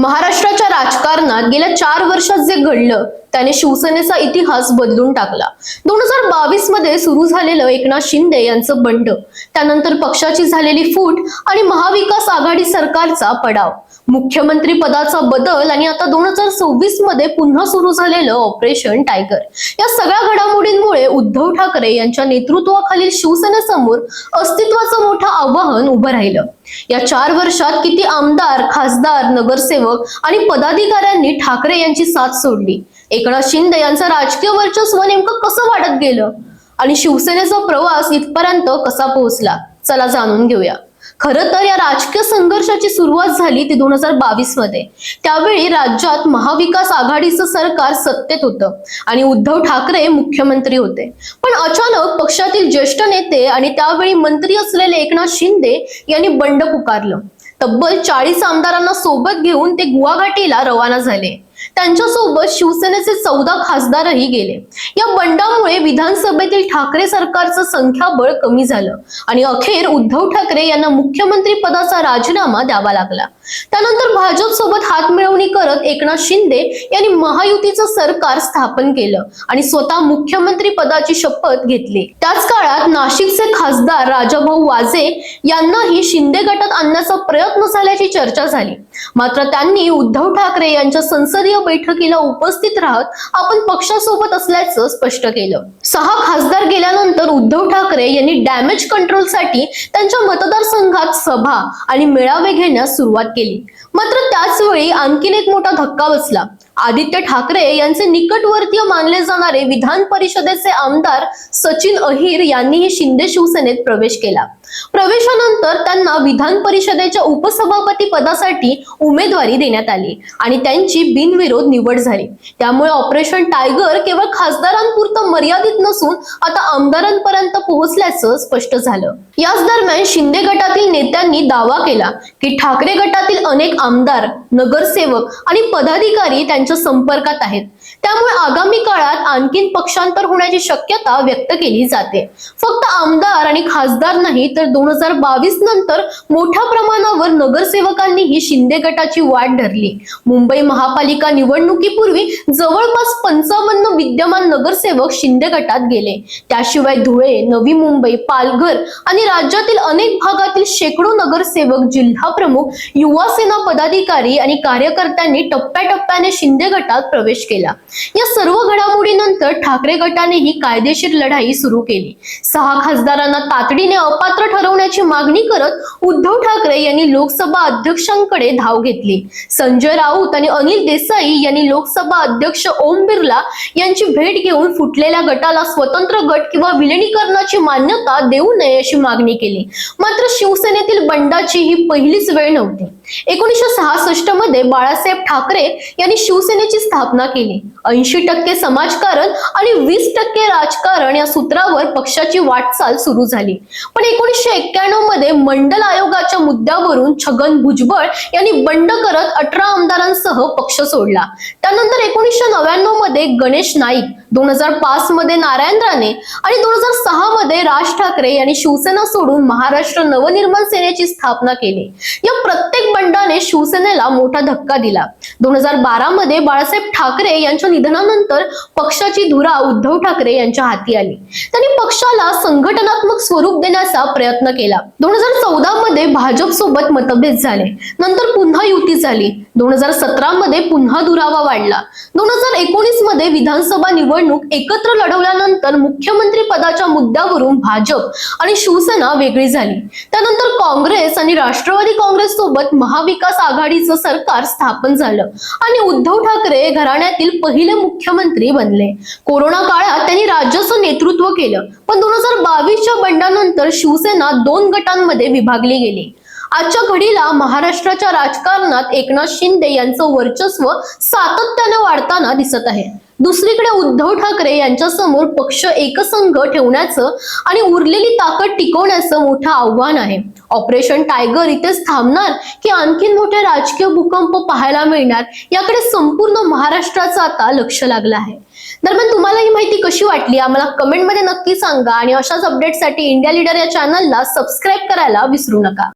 महाराष्ट्राच्या राजकारणात गेल्या 4 वर्षात जे घडलं त्याने शिवसेनेचा इतिहास बदलून टाकला। 2022 मध्ये सुरू झालेलं एकनाथ शिंदे यांचं बंड, त्यानंतर पक्षाची झालेली फूट आणि महाविकास आघाडी सरकारचा पडाव, मुख्यमंत्री पदाचा बदल आणि आता 2026 मध्ये पुन्हा सुरू झालेलं ऑपरेशन टायगर, या सगळ्या घडामोडींमुळे उद्धव ठाकरे यांच्या नेतृत्वाखालील शिवसेनेसमोर अस्तित्वाचं मोठं आव्हान उभं राहिलं। या 4 वर्षात किती आमदार, खासदार, नगरसेवक आणि पदाधिकाऱ्यांनी ठाकरे यांची साथ सोडली? एकनाथ शिंदे यांचं राजकीय वर्चस्व नेमकं कसं वाढत गेलं आणि शिवसेनेचा प्रवास इथपर्यंत कसा पोहोचला? चला जाणून घेऊया। खरं तर या राजकीय संघर्षाची सुरुवात झाली ती 2022 मध्ये। त्यावेळी राज्यात महाविकास आघाडीचं सरकार सत्तेत होतं आणि उद्धव ठाकरे मुख्यमंत्री होते। पण अचानक पक्षातील ज्येष्ठ नेते आणि त्यावेळी मंत्री असलेले एकनाथ शिंदे यांनी बंड पुकारलं। तब्बल 40 आमदारांना सोबत घेऊन ते गुवाहाटीला रवाना झाले। त्यांच्यासोबत शिवसेनेचे 14 खासदारही गेले। या बंडामुळे विधानसभेतील ठाकरे सरकारचं संख्याबळ कमी झालं आणि अखेर उद्धव ठाकरे यांना मुख्यमंत्री पदाचा राजीनामा द्यावा लागला। त्यानंतर भाजप सोबत हातमिळवणी करत एकनाथ शिंदे यांनी महायुतीचं सरकार स्थापन केलं आणि स्वतः मुख्यमंत्री पदाची शपथ घेतली। त्याच काळात नाशिकचे खासदार राजाभाऊ वाजे यांनाही शिंदे गटात आणण्याचा प्रयत्न झाल्याची चर्चा झाली। मात्र त्यांनी उद्धव ठाकरे यांच्या संसदीय बैठकीला उपस्थित राहत आपण पक्षासोबत असल्याचं स्पष्ट केलं। 6 खासदार गेल्यानंतर उद्धव ठाकरे यांनी डॅमेज कंट्रोलसाठी त्यांच्या मतदारसंघात सभा आणि मेळावे घेण्यास सुरुवात केली। मात्र त्याच वेळी आणखीन एक मोठा धक्का बसला। आदित्य ठाकरे यांचे निकटवर्तीय मानले जाणारे विधान परिषदेचे आमदार सचिन अहिर यांनीही शिंदे शिवसेनेत प्रवेश केला। प्रवेशानंतर त्यांना विधान परिषदेच्या उपसभापती पदासाठी उमेदवारी देण्यात आली आणि त्यांची बिनविरोध निवड झाली। त्यामुळे ऑपरेशन टायगर केवळ खासदारांपुरतं मर्यादित नसून आता आमदारांपर्यंत पोहोचल्याचं स्पष्ट झालं। याच दरम्यान शिंदे गटातील नेत्यांनी दावा केला की ठाकरे गटातील अनेक आमदार, नगरसेवक आणि पदाधिकारी त्यांच्या संपर्कात आहेत। त्यामुळे आगामी काळात आणखीन पक्षांतर होण्याची शक्यता व्यक्त केली जाते। फक्त आमदार आणि खासदार नाही तर 2022 नंतर मोठ्या प्रमाणावर नगरसेवकांनीही शिंदे गटाची वाट धरली। मुंबई महापालिका निवडणुकीपूर्वी जवळपास 55 विद्यमान नगरसेवक शिंदे गटात गेले। त्याशिवाय धुळे, नवी मुंबई, पालघर आणि राज्यातील अनेक भागातील शेकडो नगरसेवक, जिल्हा प्रमुख, युवा सेना पदाधिकारी आणि कार्यकर्त्यांनी टप्प्याटप्प्याने शिंदे गटात प्रवेश केला। या सर्व घडामोडीनंतर ठाकरे गटाने ही कायदेशीर लढाई सुरू केली। 6 खासदारांना तातडीने अपात्र ठरवण्याची मागणी करत उद्धव ठाकरे यांनी लोकसभा अध्यक्षांकडे धाव घेतली। संजय राऊत आणि अनिल देसाई यांनी लोकसभा अध्यक्ष ओम बिर्ला यांची भेट घेऊन फुटलेल्या गटाला स्वतंत्र गट किंवा विलिनीकरणाची मान्यता देऊ नये अशी मागणी केली। मात्र शिवसेनेतील बंडाची ही पहिलीच वेळ नव्हती। 1966 मध्ये बाळासाहेब ठाकरे यांनी शिवसेनेची स्थापना केली। 80% समाजकारण आणि 20% राजकारण या सूत्रावर पक्षाची वाटचाल सुरू झाली। पण 1991 मध्ये मंडल आयोगाच्या मुद्द्यावरून छगन भुजबळ यांनी बंड करत 18 आमदारांसह पक्ष सोडला। त्यानंतर 1999 मध्ये गणेश नाईक, 2005 मध्ये नारायण राणे आणि 2006 मध्ये राज ठाकरे यांनी शिवसेना सोडून महाराष्ट्र नवनिर्माण सेनेची स्थापना केली। या प्रत्येक बंडाने शिवसेनेला मोठा धक्का दिला। 2012 मध्ये बाळासाहेब ठाकरे यांच्या निधनानंतर पक्षाची धुरा उद्धव ठाकरे यांच्या हाती आली। त्यांनी पक्षाला संघटनात्मक स्वरूप देण्याचा प्रयत्न केला। 2014 मध्ये भाजप सोबत मतभेद झाले, नंतर पुन्हा युती झाली। 2017 मध्ये पुन्हा दुरावा वाढला। 2019 मध्ये विधानसभा निवडणूक एकत्र लढवल्यानंतर मुख्यमंत्री पदाच्या मुद्द्यावरून भाजप आणि शिवसेना वेगळी झाली। त्यानंतर काँग्रेस आणि राष्ट्रवादी काँग्रेस सोबत महाविकास आघाडीचं सरकार स्थापन झालं आणि उद्धव ठाकरे घराण्यातील पहिले मुख्यमंत्री बनले। कोरोना काळात त्यांनी राज्याचं नेतृत्व केलं, पण 2022च्या बंडानंतर शिवसेना 2 गटांमध्ये विभागली गेली। आजच्या घडीला महाराष्ट्राच्या राजकारणात एकनाथ शिंदे यांचं वर्चस्व सातत्याने वाढताना दिसत आहे। दुसरीकडे उद्धव ठाकरे यांच्या समोर पक्ष एकसंघ ठेवण्याचं आणि उरलेली ताकद टिकवण्याचं मोठं आव्हान आहे। ऑपरेशन टायगर इथेच थांबणार की आणखीन मोठे राजकीय भूकंप पाहायला मिळणार, याकडे संपूर्ण महाराष्ट्राचं आता लक्ष लागलं आहे। दरम्यान तुम्हाला ही माहिती कशी वाटली आम्हाला कमेंटमध्ये नक्की सांगा आणि अशाच अपडेटसाठी इंडिया लीडर या चॅनलला सबस्क्राईब करायला विसरू नका।